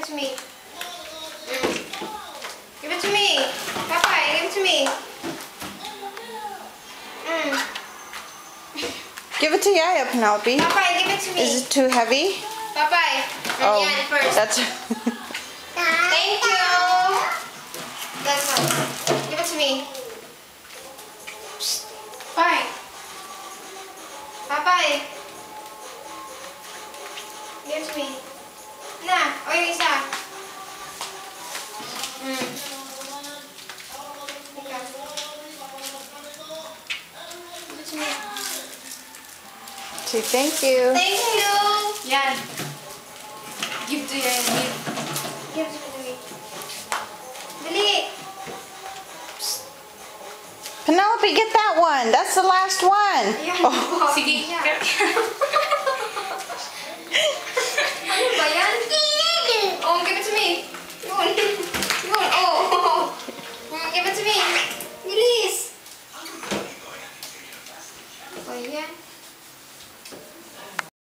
it to me. Give it to me. Papay, give it to me. Give it to Yaya, Penelope. Papay, give it to me. Is it too heavy? Papay. Oh, Yan first. that's... Thank you. That's all. Give it to me. Papay. Papay. Give it to me. Na, o yung isa. Give it to me. Say thank you. Thank you. Yan. Give to yan. Give. Give it to me. Dali. Penelope, get that one. That's the last one. Ayan. Oh. Sige. Yan. Ano ba yan? Oh, give it to me. Yun. Yun. Oh. Give it to me. Bilis. Oh, yan.